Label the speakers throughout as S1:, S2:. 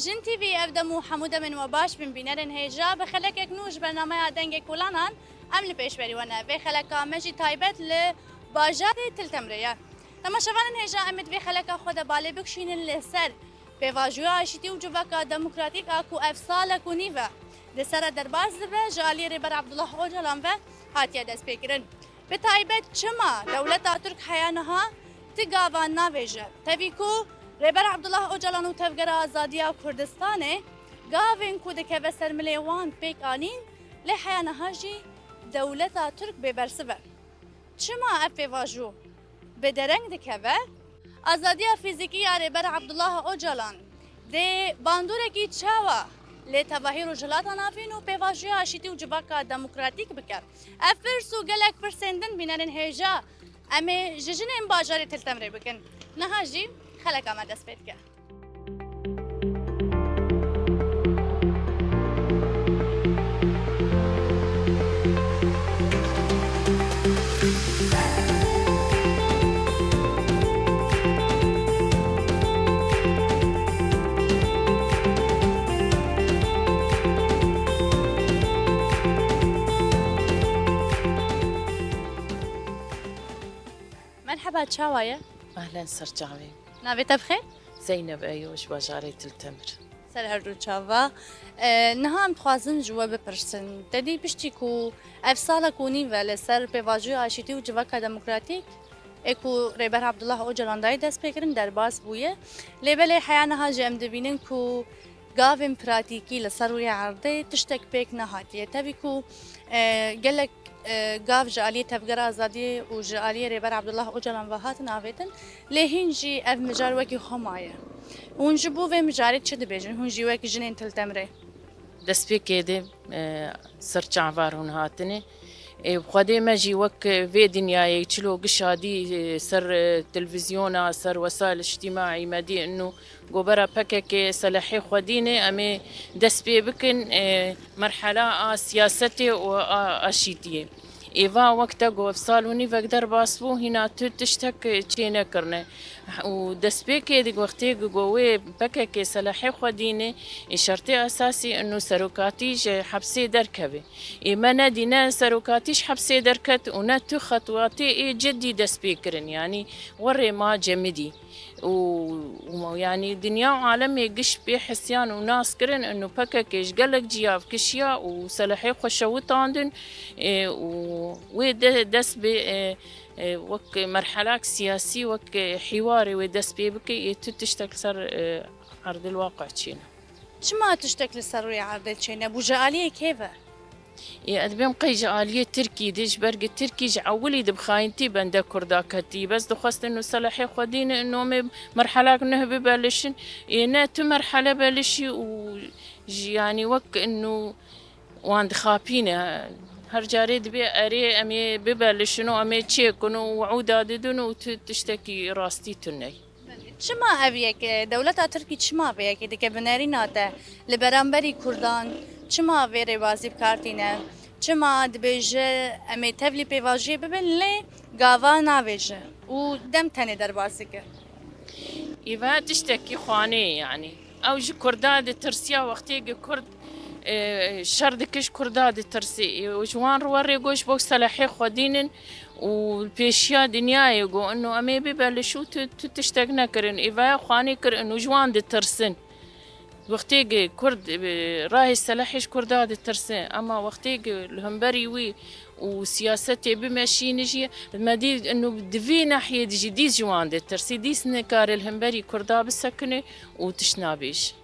S1: جن تي في افدمو حموده من وباش من بینرن هیجا بخلک یک نوش برنامه دنگ کولانان ام لپیش بری ونه به خلک مجی تایبت ل باجار تلتمریه تماشاوان هیجا امید به خلک خود باله بکشین لسر به واژوی آشتی و جوکا دموکراتیک اکو افسال کونیوه لسر درباز به جالی ریبر عبدالله اوجلان و هاتیه دست بگیرن به تایبت چما دولت ترک حیانها تگاوان ناویجه تبیکو ریبر عبدالله اوجلان و تفگر آزادیا کردستانه گاوین کودک و سرملیوان پیک آنین لحیانها جی دولت ترک ببرسبه چما افی واجو به درنگ دکوه آزادیا فیزیکی ریبر عبدالله اوجلان ده باندورکی چاوا لی تواهی رو جلات نافین و پیواجوی آشیتی و جواکا دموکراتیک بکر افرس و گلک پرسندن بینرن هیجا امی ججن این باجاری تلتمری بکن نها جی خلق آمد دست بید که مرحبا تشاوايا
S2: أهلا سرجاوي
S1: نافي تبخير
S2: زينب أيوش بجارية التمر
S1: سر هردو تشاوا نها ام خوازن جوا بپرسن تدی پشتی کو افسالا کونی ول سر پیواجوی آشیتی و جواکا دموکراتیک اکو ریبر عبدالله اوجلان دای دست بکرن در باز بویه لیبل حیانها جم دبینن کو گاوین پراتیکی لسر روی عرضه تشتک پیک نهاتیه تبی کو گلک گاف جالی تفگر آزادی و جالی ریبر عبدالله اوجلان و هات ناویتن لهین جی اف مجار وکی خمایه هون جبو و مجاری چه دبیجن هون جی وکی جنین تلتمره
S2: دست بي كده سرچاوار هون هاتني بخدي ماجي وك في دنيا يشلو قشادي سر تلفزيونا سر وسائل اجتماعي مادي انه قبرا بكك سلاحي خديني امي دست بي بكن مرحلة سياستي واشيتيه إيفا وقتا قوف صالوني فقدر باسبو هنا تشتك تشينا كرنا ودسبيكي دي وقتي قوي بكك سلاحي خديني شرطي أساسي إنه سروكاتيش حبسي دركبي إما نادينا سروكاتيش حبسي دركت وناتو خطواتي جدي دسبيكرن يعني وري ما جمدي ويعني دنيا وعالمي قش بحسيان وناس كرن انه بككش قالك جياف كشيا وسلاحي خشوت عندن ودس وك مرحلة سياسي وك حواري ودس بكي تشتكل صار عرض الواقع تشينا
S1: شما تشتكل سر عرض تشينا ابو جاليه كيفه
S2: أدبم قيج آلية تركي ديش برق التركي جعولي دبخاينتي بندا كرداكتي بس دخست إنه صلاحي خدين إنه مرحلة إنه ببلشن إنه تو مرحلة بلشي يعني وك إنه وعند خابينه هرجاري دبي أري أمي ببلشنو أمي تشيكنو وعودا ددنو تشتكي راستي تني
S1: شما أبيك دولة تركي شما أبيك دك بناري ناته لبرانبري كردان شما في روازي بكارتينه شما دبيجه أمي تفلي بيواجه ببن لي قاوا ناويجه ودم تاني درباسك
S2: إذا تشتكي خواني يعني أو جي كرداد ترسيا وقتي كرد شردكش كرداد ترسي وجوان رواري قوش بوك سلاحي خدينن والبيشيا دنيا يقو انه امي ببلشو تشتغنا كرن ايفا خواني كر انه جوان دي ترسن وقتي كرد راهي سلاحيش كرداد ترسن اما وقتي الهمبري وي وسياستي بمشي نجي المدي انه دفي ناحية دي ديس جوان دي ترسي ديس نكار الهمبري كردا بسكنه وتشنابيش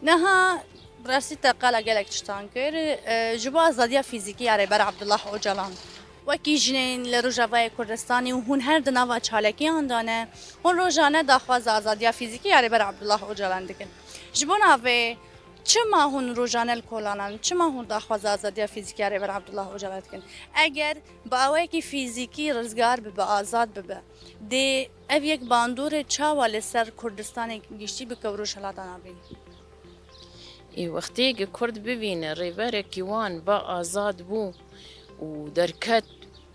S1: نها براسي تقال قالك تشتانكر جوا زاديا فيزيكي على بر عبد الله اوجلان وکی جنین لروجاوای کردستانی و هون هر دنوا چالکی آندانه هون روزانه داخواز آزادیا فیزیکی یاری بر عبدالله اوجلان دکن جبون آوه چما هون روزانه الکولانن چما هون داخواز آزادیا فیزیکی یاری بر عبدالله اوجلان دکن اگر با اوه کی فیزیکی رزگار ببه آزاد ببه ده او یک باندور چاوال سر کردستان گیشتی بکوروش هلاتان آبین
S2: ای وقتی کرد ببینه ریبره کیوان با آزاد بو ودركت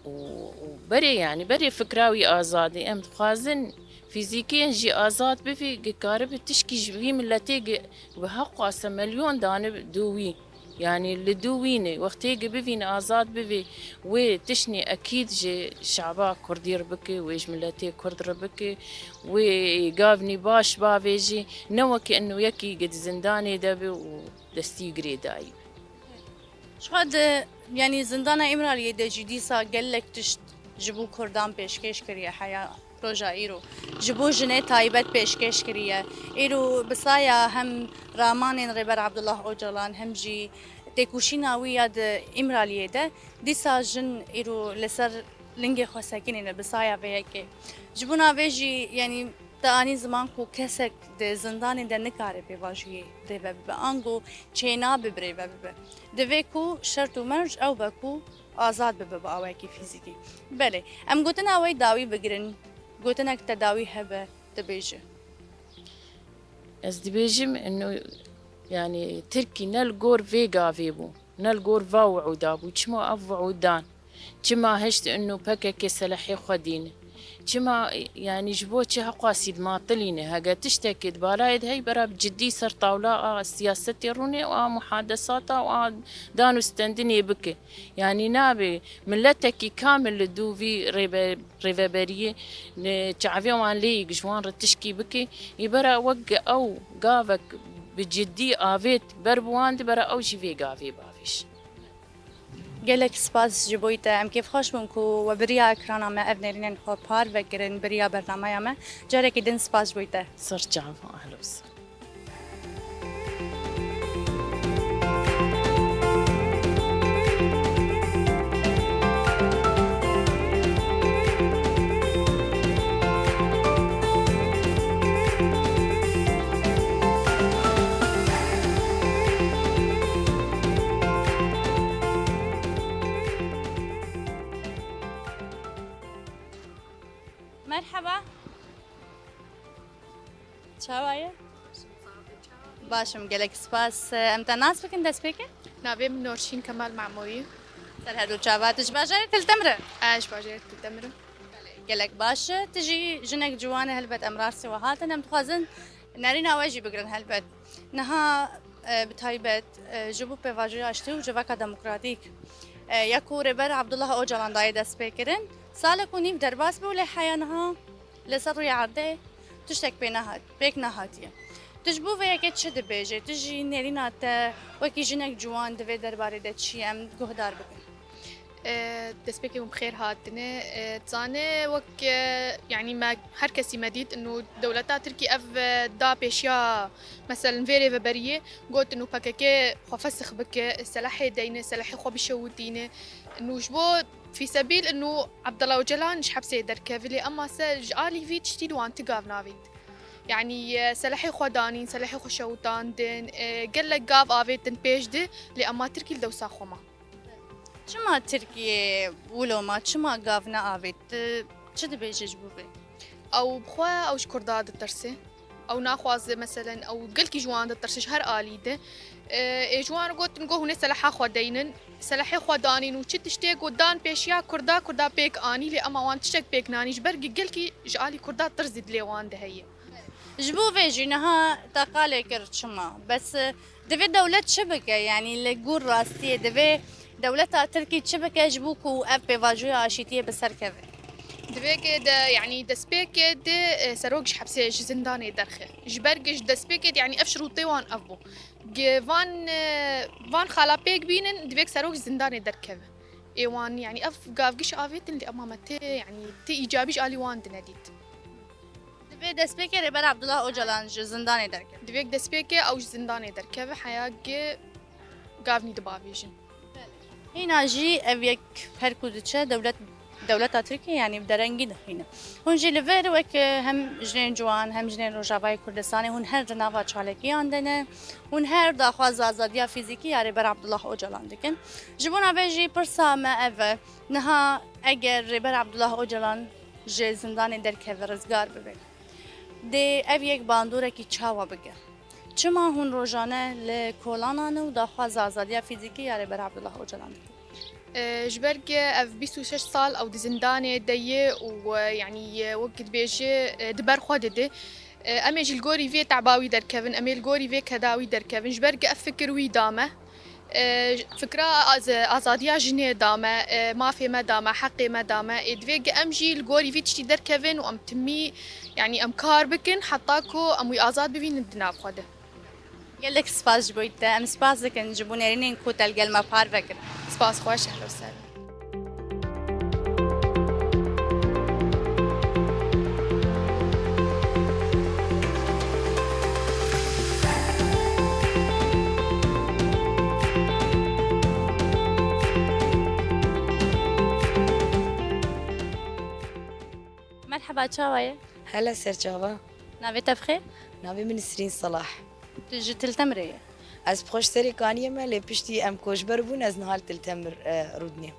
S2: وبري يعني بري فكراوي آزادي ام خوازن فيزيكيا جي آزاد بفي قارب تشكي جوي ملتي وحق عسى مليون دانب دوي يعني اللي دويني وقتي بفين آزاد بفي وتشني أكيد جي شعبا كردي ربكي ويج ملتي كرد ربكي وقابني باش بافيجي نوكي إنه يكي قد زنداني دبي ودستي قريداي
S1: شو هاد يعني زندان إمرالية دا جديسا قال لك تشت جبو كردان پیشکش کریه حیا پروژه ایرو جبو جنه تایبت پیشکش کریه ایرو بسایا هم رامان ربر عبدالله اوجلان هم جی تکوشینا ویاد امرالیه ده دیسا جن ایرو لسر لنگ خواسکینه بسایا ویکه جبونا ویجی یعنی تانی زمان کو کسک ده زندان ده نکاره پیواجی ده به آنگو چینا ببره به ده کو شرط و مرج او بکو آزاد ببه با آوائکی فیزیکی بله ام گوتن آوائی داوی بگرن گوتن اک تداوی هبه دبیجه
S2: از دبيجم انه يعني تركي نلقور فيغا فيبو نلقور فاوعو دابو چما افوعو دان چما هشت انه بكك سلحي خدين چما يعني جبو چه قاسيد ما طلينه هاga تشتكي بالايد هي برا بجدي صار طاوله السياسه روني ومحادثات دانو استندني بك يعني نابي ملتك كامل دوفي ريفابريه تعافي وان لي جوان رتشكي بك يبرا وق او قافك بجدي افيت بربواند برا او شي قافي بافيش
S1: گلک سپاس جبویت ام کیف خوش بم کو و بریا اکرانا ما ابنرین خو پار و گرن بریا برنامه ما جاره کی دن سپاس جبویت
S2: صار جعفو اهلا وسهلا
S1: مرحبا چاوایه باشم گلک سپاس ام تناس بکن دست بکن
S3: ناویم نورشین کمال معموری
S1: سر هر دو چاواتش باجاری تلتمره
S3: اش باجرت تدمره
S1: گلک باشه تجي جنك جوانه هلبت امرارسي وهاتن ام تخازن نارين اواجي بقرن هلبت نها بتايبت جبو بواجي اشتي وجواكا ديمقراطيك يكو ربر عبد الله اوجلان داي دست بكرن سالك ونيف درباس بولي حيانها لسر يعرضه تشتك بيك نهاتيه تجبو وياك تشد بيجي تجي نارينات وكي جنك جوان دفي درباري دتشي ام جهدار بكن
S3: دست بكم بخير هاتنه تزانه وك يعني ما هر كسي مديد انه دولتا تركي اف دا بيشيا مثلا فيري فبريه قلت انه باكاكي خفسخ بك سلاحي دينه سلاحي خو بشوتينه انه جبو في سبيل انه عبد الله وجلان مش حبسه دركافلي اما سجالي فيت شتيد وان تقاف نافيت يعني سلاحي خو دانين سلاحي خو شوتان دين قال لك قاف افيتن بيجدي لاما تركي لدوسا خوما
S1: چما ترکیه ولوما چما گاونا آوید چه دبیجش بوده
S3: او بخوا او شكرداد الترسي او ناخواز مثلا او قلكي جوان الترسي هر آليده جوان قلت نقول هنا سلاحا خوا دينن سلاحي خوا دانين وشي تشتي قدان بيشيا كردا بيك اني لي اما وان تشتك بيك نانيش برقي قلكي جالي كردا ترزد لي وان دهيه
S1: جبو فيجي نها تقالي كرتشما بس دفي دولة شبكة يعني اللي قول راستية دفي دولة تركي شبكة جبوكو أب بواجوية عشيتية بسركبة
S3: دفيك يعني دسبيك سروقش حبسي زنداني درخه جبرقش دسبيك يعني افشرو طيوان ابو فان خالا بيك بينن دفيك سروقش زنداني دركبه ايوان يعني اف قافقش افيتن اللي امامته يعني تي ايجابيش الي وان دنديت
S1: دفي دسبيك ربر عبد الله اوجلان زنداني دركبه
S3: دفيك دسبيك او زنداني دركبه حياك قافني دبافيجن
S1: هنا جي أبيك هركودتشا دولة تركيا يعني بدرنجي دخينة هون جي لفير وك هم جنين جوان هم جنين روجافاي كردستاني هون هر جنابا چالكي عندنا هون هر داخواز آزادية فيزيكي يعني بر عبد الله اوجلان دكن جبونا بيجي برسا ما اف نها اگر ربر عبد الله اوجلان جي زنداني دركه رزگار ببين دي أبيك باندورة كي چاوا بگه چما هون روزانه لکولانانه و داخواز آزادی فیزیکی یاری بر عبدالله اوجلان
S3: جبرك اف 26 سال او دزندانه ديه ويعني وقت بيجي دبر خودده اميج الجوري في تعباوي در كيفن امي الجوري في كداوي در كيفن جبرك افكر وي دامه فكرة آزادية جنيه دامة ما في ما دامة حقي ما دامة إدفيج أمجي الجوري في تشتي در كيفن وأم تمي يعني أم كار بكن حطاكو أم آزاد ببين الدناب خده
S1: يلك سباس جبويت ام سباس دكن جبونيرين كو تلقى ما بار فكر
S3: سباس خوش أهلا وسهلا
S1: مرحبا تشاوية
S4: هلا سرجابا
S1: نافي تبخير
S4: نابي من سرين صلاح
S1: تجي تلتمرية
S4: از بخوش سری کانیه ما لی پشتی ام کوشبر بون از نهال تلتمر رودنی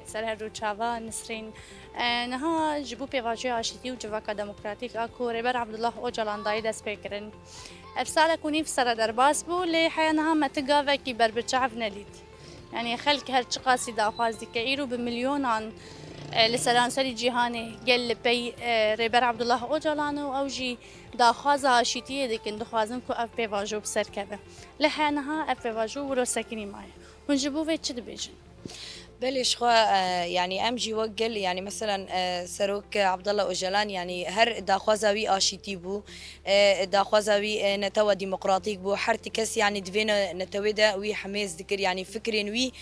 S1: سر هر تشافا نسرين نها جبو بيفاجي عشتي وجواكا ديمقراطيك اكو ريبر عبد الله اوجلان داي دس بيكرن افسالة كوني في سر درباس بو لي حيانها ما تقافا كي بربتشعف نليد يعني خلك هالشقاسي داخواز دي كايرو بمليون عن لسلان سري جيهاني قال بي ريبر عبد الله اوجلان اوجي داخوازا عشتي ديكن دخوازن كو اف بيفاجو بسر كذا لحيانها اف بيفاجو ورو ساكني معي ونجبو في تشد بيجن
S4: بلش خو يعني امجي وقل يعني مثلا سروك عبد الله اوجلان يعني هر داخوازاوي اشيتي بو داخوازاوي نتوا ديمقراطيك بو حرتكس يعني دفينا نتويدا وي حماس ذكر يعني فكرين وي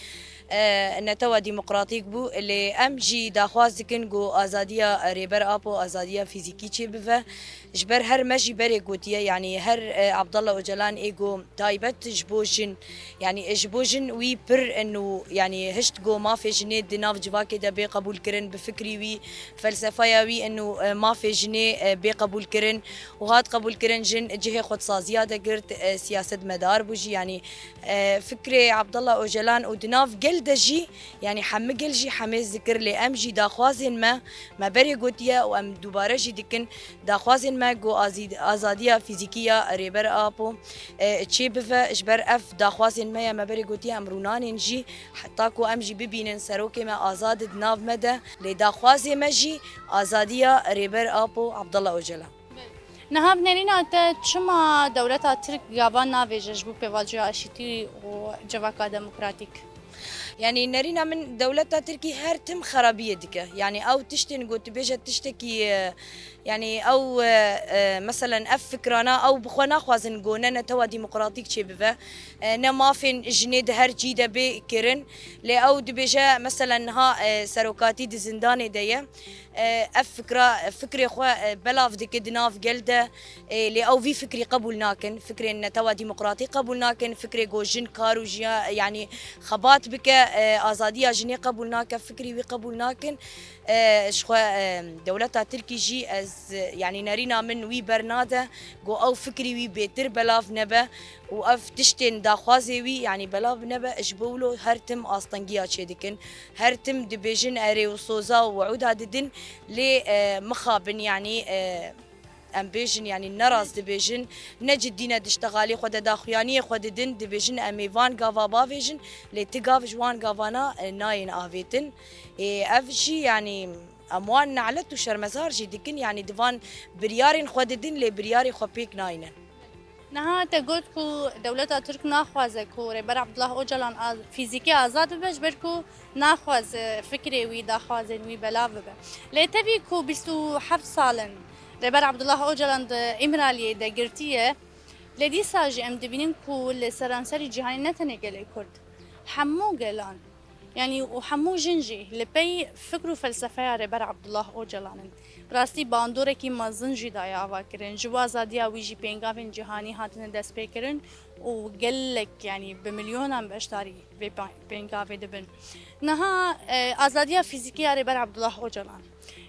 S4: نتوا ديمقراطيك بو اللي امجي داخواز دكن جو ازاديه ريبر ابو ازاديه فيزيكي تشي بفا جبر هر مجي بري قوتيه يعني هر عبد الله اوجلان ايجو تايبت جبوجن يعني جبوجن وي بر انه يعني هشت جو ما في جنيه دناف جواكي دا بقبول كرن بفكري وي فلسفه وي انه ما في جنيه بقبول كرن وهاد قبول كرن جن جهه خد زياده قرت سياسه مدار بوجي يعني فكري عبد الله اوجلان ودناف دجي يعني حمقل جي حماس ذكر لي امجي داخوازن ما بري قوتيا وام دوباره جي دكن داخوازن ما جو ازاديه فيزيكيه ريبر ابو تشي بفا اجبر اف داخوازن ما بري قوتيا امرونان نجي حتى كو امجي ببينن سروكي ما ازاد دناف مدى لي داخوازي مجي ازاديه ريبر ابو عبد الله اوجلا
S1: نهاب نرينا تشما دولتا ترك غابان نافيج جبو بيواجي اشيتي وجواكا ديمقراطيك
S4: يعني نرينا من دولتها تركي هر تم خرابية دكا يعني أو تشتن قلت بيجا تشتكي يعني أو مثلا فكرانا أو بخوانا خوازن قونا نتوا ديمقراطيك شي بفا نمافن جنيد هر جيدة بكرن لي أو دبيجا مثلا ها سروكاتي دي زنداني ديا فكري خوا بلاف ديك دناف قلده لي او في فكري قبول ناكن فكري ان توا ديمقراطي قبول ناكن فكري جوجن كارو جيا يعني خبات بك ازاديه جني قبول ناكن فكري وي قبول ناكن شخوا دولتها تركي جي از يعني نارينا من وي برناده جو او فكري وي بيتر بلاف نبا واف تشتين داخوازي وي يعني بلاف نبا اجبولو هرتم اسطنجيا تشدكن هرتم دبيجن اري وصوزا وعود هاددن لي مخابن يعني امبيجن يعني نراز دبيجن نجد دينا دشتغالي خود داخيانيه خود دين دبيجن اميفان غافا بافيجن لي تيغاف جوان غافانا ناين افيتن افجي يعني اموان نعلت وشرمزار جي دكن يعني دفان بريارين خود دين لي برياري خو بيك ناين
S1: نها تقول كو دولتا ترك ناخوازه كو ريبر عبد الله اوجلان فيزيكي ازاد بش بركو ناخواز فكري وي داخوازن وي بلاف به لتبي كو 27 سالن ريبر عبد الله اوجلان امراليه دقرتيه لدي ساجي ام دبينين كو لسرانسري جهاني نتنه قال كرد حمو قالان يعني وحمو جنجي لبي فكروا فلسفه ريبر عبد الله اوجلان راستي باندوره کی مزنجی دایا آوا کرن جواز دیا ویجی پینگاوین جهانی هاتن دست پیکرن و گلک يعني بمليون بشتاري في بینگاوی دبن نها آزادیا فیزیکی ريبر عبد الله اوجلان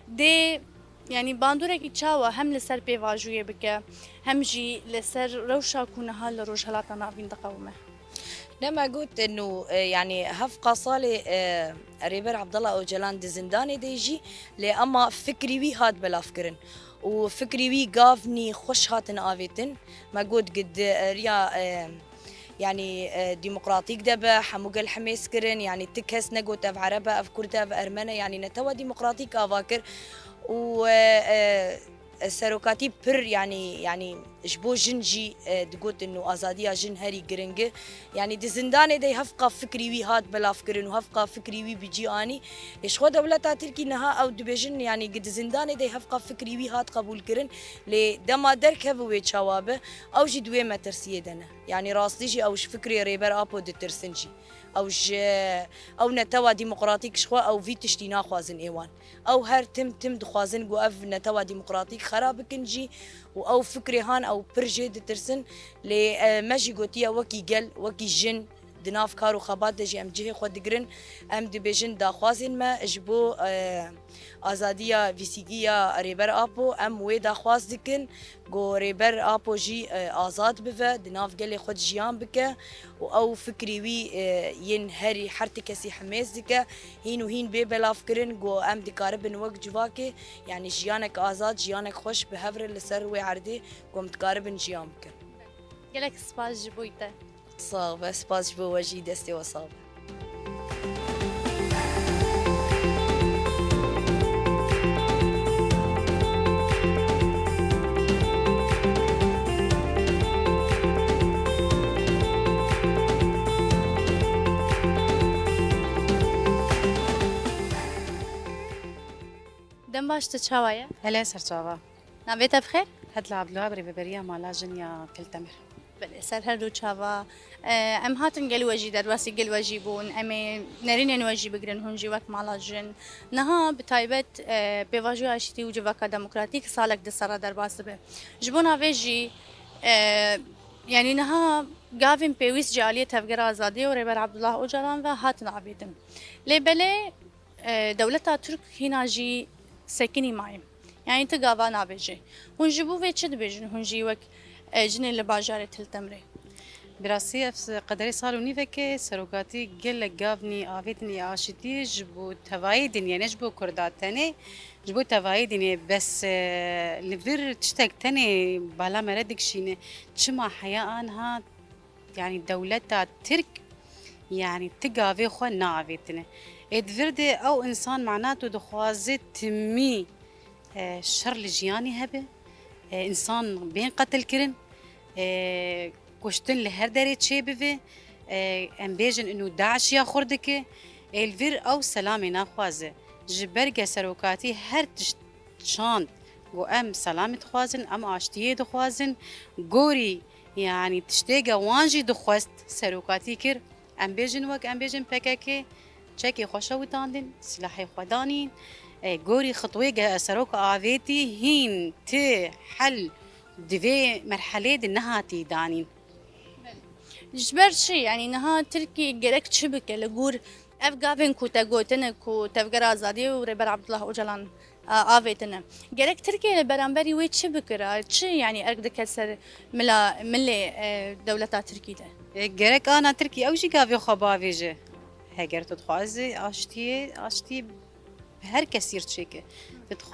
S1: دي يعني باندوره کی چاوا هم لسر پیواجوی بکه هم جی لسر روشا كونها لروج هلاتا نافين دقومه
S4: لما قلت انه يعني هفقه صالي ريبر عبد الله اوجلان دي زنداني ديجي لاما فكري وي هاد بلا فكرن وفكري وي قافني خوش هاتن افيتن ما قلت قد ريا يعني ديمقراطيك دبا حموق الحماس كرن يعني تكهس نقو تف عربة أف كردة أف أرمنة يعني نتوا ديمقراطيك أفاكر و سروكاتي بر يعني جبو جنجي دقوت انه ازاديا جن هري جرنجه يعني دي زندان دي هفقه فكري وي هات بلا فكرن وهفقه فكري وي بيجي اني ايش خو دولتا تركي نها او دبجن يعني قد زندان دي هفقه فكري وي هات قبول كرن لدما درك هبوي تشوابه او جي دوي ما ترسيه دنا يعني راستيجي او فكري ريبر ابو دي ترسنجي او نتوا ديمقراطيك شخوا او في تشتينا خوازن ايوان او هر تم دخوازن جو اف نتوا ديمقراطيك خراب كنجي او فكري هان او برجي دترسن ل ماجي غوتيا وكي جل وكي جن دناف كارو خبات دجي ام جهي خود دگرن ام دي بيجن دا خوازن ما اجبو ازاديا فيسيجيا ريبر ابو ام وي دا خواز دكن جو ريبر ابو جي ازاد بفا دناف قال خود جيان بك او فكري وي ينهري حرتي كسي حماس دك هين وهين بلا فكرن جو ام دي قاربن وقت جواكي يعني جيانك ازاد جيانك خوش بهفر لسر وي عردي جو متقاربن جيان بك
S1: قالك سباز جبويته
S4: صعب سباز بو وجي دستي وصعب
S1: دم باش تشاوايا
S5: هلا سرچاوا
S1: نابێتە بخێر
S5: هاد العبدالله بريبريا مالا جنيا كلتمر
S1: بەێ سەر هەردوو چاوە ئەم هاتن گەلوەژی دەرواسی گەلوەژی بوون ئەمێ نەرینێن وەژی بگرن هونجی وەک ماڵا ژن نەها بتایبەت پێواژوی ئاشتی و جڤکە دەموکراتیک ساڵێک دەسەڕە دەرباس بێ ji بۆ ناوێژی یعنی نەها گاوین پێویست جیالیە تەفگەر ئازادی و ڕێبەر عەبدوڵڵاه ئۆجاڵان و هاتن ئابێتم لێبەلێ دەولەتا تورک هیناژی سەکنی مایم یعنی تە گاوا نابێژێ هونجی بوو vê çi dibêjin hûnjî wek jinê li bajarê Tiltemrê
S5: براسي قدري صالو نيفكي سروكاتي قل قافني آفيتني عاشتي جبو تواي دنيا نجبو كردات تاني جبو تواي دنيا بس لفير تشتاق تاني بالا مردك شيني تشما حياة انها يعني دولتا ترك يعني تقافي خو نافيتني ادفردي او انسان معناته دخوازي تمي شر لجياني هبه انسان بين قتل كرن كشتن لهر داري تشي بفي ام بيجن انه داعش يا خردك الفير او سلامي ناخوازه جبرقه سروكاتي هر تشان و ام سلامت خوازن ام اشتيه دخوازن غوري يعني تشتيقه وانجي دخوست سروكاتي كر ام بيجن وك ام بيجن بكاكي تشكي خوشوتاندن سلاحي خدانين غوري خطوه سروك آفيتي هين تي حل دفي مرحله النهاتي دانين
S1: جبر شي يعني نها تركي جرك شبكه لجور اف جافن كو تاغوتن كو تفجر ازادي وريبر عبد الله اوجلان آفيتنا جرك تركي لبرامبري وي شبكه شي يعني ارك دكسر ملا ملي دولتا تركي ده
S5: جرك انا تركي اوجي جافي خبافيجه هاجر تدخوازي اشتي هر كثير تشيكه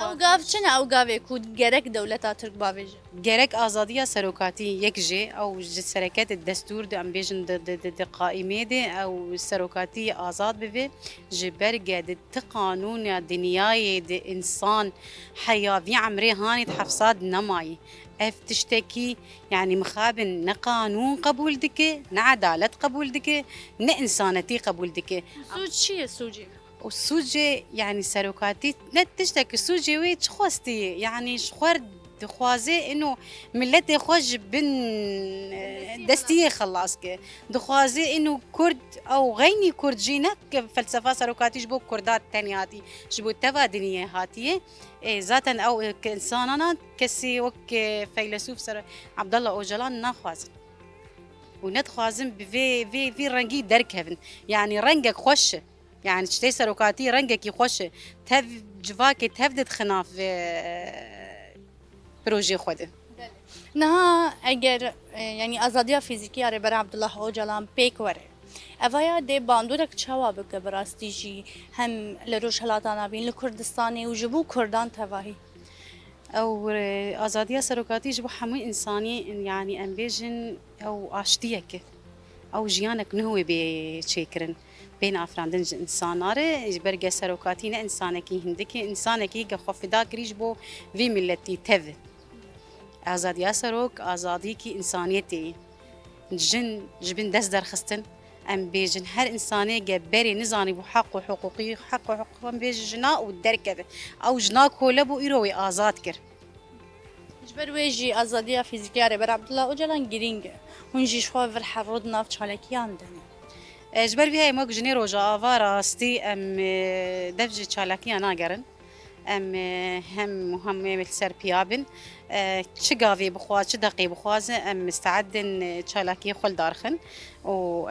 S1: او گاف چنه او گاوی کو گرک دولتا ترک باویج
S5: گرک آزادی سروکاتی یک جه او شرکت الدستور ده ام بیجن ده قائمه ده او سروکاتی آزاد بوه جبرگه ده قانون دنیای ده انسان حیاوی عمره هاني حفصاد نماي اف تشتكي يعني مخابن نقانون قبول دكه نعدالة قبول دكه نإنسانتي قبول دكه
S1: سوج چیه سوجی
S5: والسوجي يعني سروكاتي نتشتكي السوجي ويتش خوستي يعني شخور دخوازي انه ملتي خوش بن دستيه خلاصك دخوازي انه كرد او غيني كرد جينا فلسفه سروكاتي جبو كردات تانياتي جبو تفادنيه هاتيه ذاتا او انساننا كسي وك فيلسوف سر عبد الله اوجلان ناخواز وندخوازن في رنجي دركهن يعني رنجك خوش يعني تشتي سروكاتي رنجك يخش تف جواكي تفدد خناف بروجي خوده
S1: نها اگر يعني ازادیا فیزیکی اره بر عبدالله اوجلان پیک وره اوایا ده باندورک چاوا بک براستی جی هم لروش هلاتانا بین لکردستانی و جبو کردان تواهی
S5: او ازادیا سروكاتي جبو حموي انساني يعني امبيجن او اشتيك او جیانک نهوی به چیکرن بین افراندن انساناره برگه سروکاتی نه انسانکی هندکی انسانکی که خفدا کریج بو وی ملتی تv آزادی سروک آزادی کی انسانیتی جن جبن دست درخستن ام بیجن هر انسانی جبری نزانی بو حق و حقوقی حق و حقوق بیج جنا و درکه او جنا کوله بو ایروی آزاد کر
S1: جبر ویجی آزادی فیزیکیاره بر عبدالله اوجلان گرینگه هونجی شخوا ور حرود ناف چالکیان دنه
S5: اجبر بها ماك جني روجا افارا استي ام دفج تشالاكي انا قرن ام هم مهم سر بيابن تشقافي بخواز تشدقي بخواز ام مستعدن تشالاكي خل دارخن و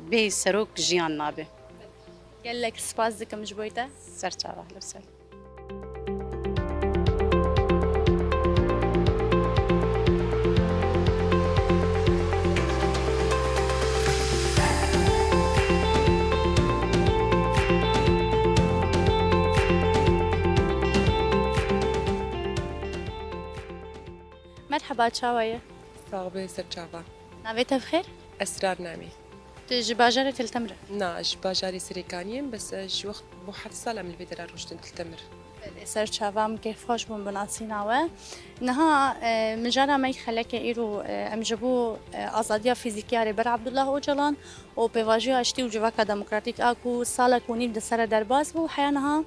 S5: بي سروك جيان نابه
S1: قال لك سباس دكم جبويته
S5: سرچا الله لبسل
S1: مرحبا تشاوية
S6: صعبة سرچاوا
S1: ناويتها بخير
S6: أسرار نامي
S1: تجي باجرة التمرة
S6: ناج باجاري سريكانيم بس جو وقت بو حد سالة من البدرة روشتن تلتمر
S1: سر چاوام كيف خوش بون بناسيناوه نها من جانا ما يخلك ايرو امجبو ازاديا فيزيكياري بر عبد الله اوجلان و بيواجي اشتي وجواكا ديمقراطيك اكو سالا كوني بد سر درباز بو حيانها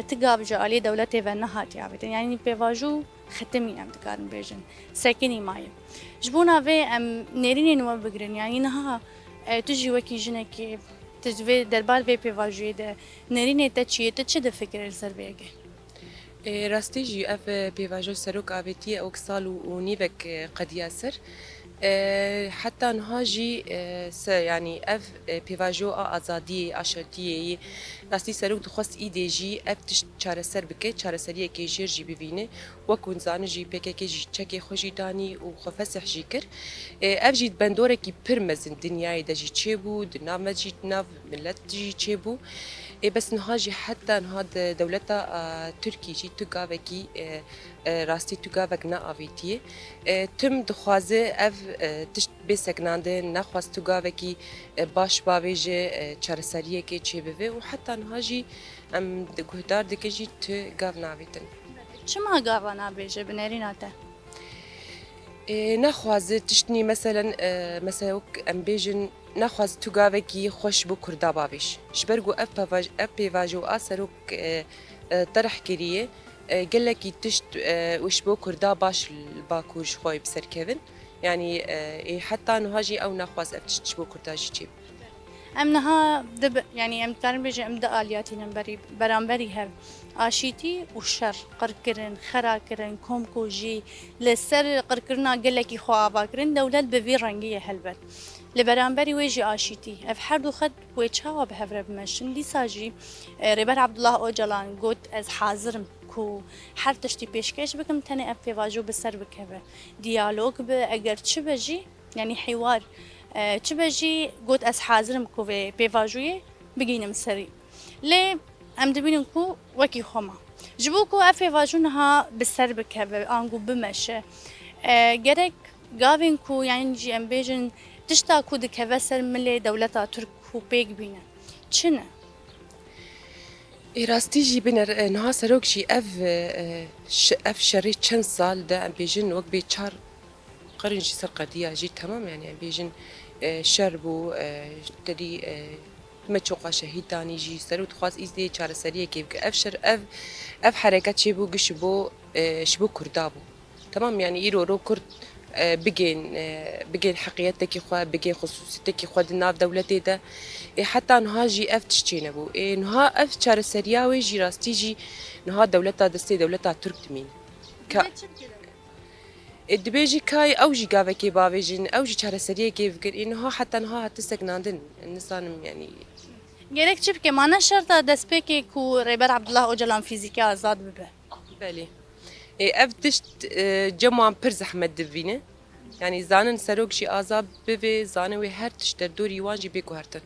S1: تقاب جالي دولتي ونهات يعني بيواجو ختمي ام دكارن بيجن ساكني ماي جبونا في ام نيرين نو بغرن يعني نها تجي وكي جنكي تجي دربار في بيواجي ده نيرين تشي تشد فكر السربيجه
S6: راستي جي اف بيواجو سروك افيتي او كسالو ونيفك قد ياسر حتى نهاجي يعني اف بيواجو ازادي اشرتي راستي سروك دخواست اي جي اف تش چارسر بك چارسريه كي جير جي بينه وكون زان جي بك كي جي تشكي خوجي داني وخفسح جيكر اف جي بندوره كي برمز الدنيا دا جي تشيبو دناف جي ناف ملت جي تشيبو بس نهاجي حتى نهاد دولتا تركي جي تقاوكي راستي تقاوك نا افيتي تم دخوازه اف تشت بسكنانده نخواز تقاوكي باش باويجي چارسريه كي تشيبوه وحتى نهاجي ام گهدار دكجي تقاو ناويتن
S1: چما قاوانا بيجي بنيريناته
S6: نخواز تشتني مثلا ام بيجن نخواز تقاوكي خوش بو كردا باويش شبرگو اف بيواجو اسروك طرح كريه قال لك تشت وش بو كردا باش الباكوش خوي بسر كيفن يعني حتى نهاجي او نخواز افتش بو كردا جيب
S1: امنها دب يعني ام ترن بيجي ام دالياتي نمبري برامبري هر اشيتي وشر قركرن خراكرن كومكوجي لسر قركرنا قال لك خو باكرن دولت بفي رنگيه هلبت لبرامبري ويجي اشيتي اف حردو خد ويتشاوا بهفر بمشن دي ساجي ريبر عبد الله اوجلان قلت از حاضرم کو هر تشتی پیشکش بکم تنه اف واجو بسر بکبه دیالوگ به اگر چه بجی یعنی حوار چه بجی قلت از حاضرم کو به پیواجوی بگینم سری لی ام دبینم کو وکی خما جبو کو اف واجونها بسر بکبه آنگو بمشه گرک گاوین کو یعنی جی ام بیجن تشتا کو دکبه سر ملی دولتا ترک کو پیگ بینه چنه
S6: راستي جي بنر نها سروك شي اف شري چند سال ده ام بيجن وق بيچار قرن جي سر قضيه جي تمام يعني ام بيجن شربو تدي ما تشوقا شهيد تاني جي سرو تخواز ازدي چار سريه كيف اف شر اف حركات شبو قشبو شبو كردابو تمام يعني ايرو رو كرد بجين حقيقتك إخوة بجين خصوصيتك إخوة الناف دولتي ده حتى نها جي اف تشتينا بو نها اف شار سرياوي جي راستي جي نها دولتها دستي دولتها ترك تمين الدبيجي كاي او جي قافكي بافيجين او جي شار سريه كيف قر انها حتى نها هتسكناندن النسان يعني
S1: گرک چه که مانه شرط دست که کو ریبر عبدالله اوجلان فیزیکی آزاد ببه
S6: بله اف تشت جمعان پر زحمت دبینه يعني زانن سروك شي آزاد ببه زانوي هر تشتر دوري وانجي بيكو هرتن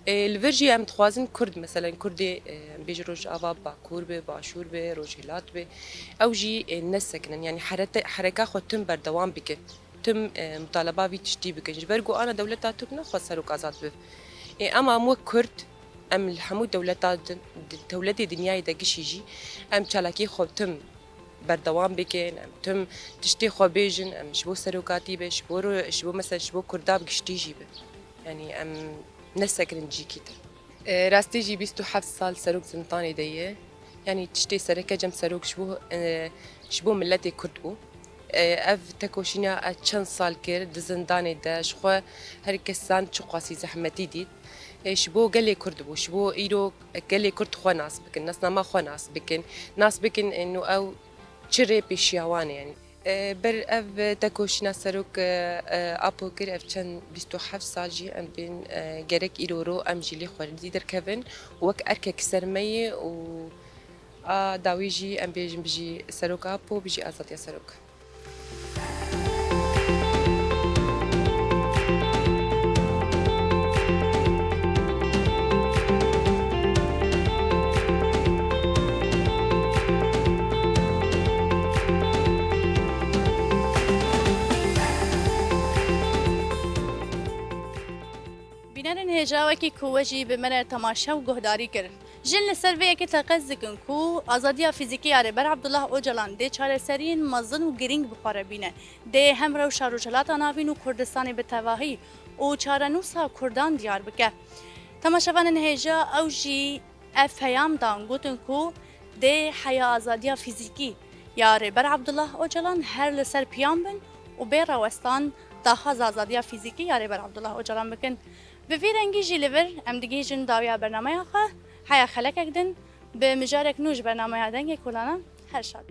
S6: الفرجي ام تخوازن كرد مثلا كردي بيجي روج آوا باكور به باشور به روجيلات به او جي نسكنن يعني حركة خودتن بردوام بكن تم مطالبة في تشتي بكن جبرقو أنا دولتا تبنا خو سروك آزاد بف أما مو كرد أم الحمود دولتا دولتي دنياي دا قشيجي أم چالاكي خو تم بردوام بكن أم تم تشتي خو بيجن أم شبو سروكاتي به شبو مثلا شبو كرداب قشتي جيبه يعني أم نسكرن جي كيتر راستي جي 27 سال سروك زنطاني ديه يعني تشتي سركة جم سروك شبو ملتي كردبو اف تكوشينا چند سال كر دزنداني دا شخوا هر كسان چقاسي زحمتي ديد شبو قلي كردبو شبو ايرو قلي كرد خوا ناس بكن ناس ما خوا ناس بكن انه او چري بيشيوان يعني بر اف تكوشينا سروك ابو كر اف چند 27 سال جي ام بين گرك ايرورو ام جيلي خوردي در كفن وك اركك سرمي و داويجي ام بيجن بيجي سروك ابو بيجي ازات يا سروك
S1: بینرن هجاوکی کوجی به من تماشا و گهداری کرد. جن لسروی که تقصد کن کو آزادی فیزیکی آره بر عبدالله اوجلان ده چهار سرین مزن و گرینگ بخوره بینه. ده هم رو شاروجلات آناوین و کردستانی به تواهی و چهارنوسا کردان دیار بکه. تماشاوان هجا اوجی اف هیام دان گوتن کو ده حیا آزادی فیزیکی یاره بر عبدالله اوجلان هر لسر پیام بن و بیر وستان داخاز آزادی فیزیکی یاره بر عبدالله اوجلان بکن. به ویرنگی جلیور ام دیگه جن داویا برنامه آخه حیا خلق اکدن به مجارک نوش برنامه دنگ کلانا هر شاد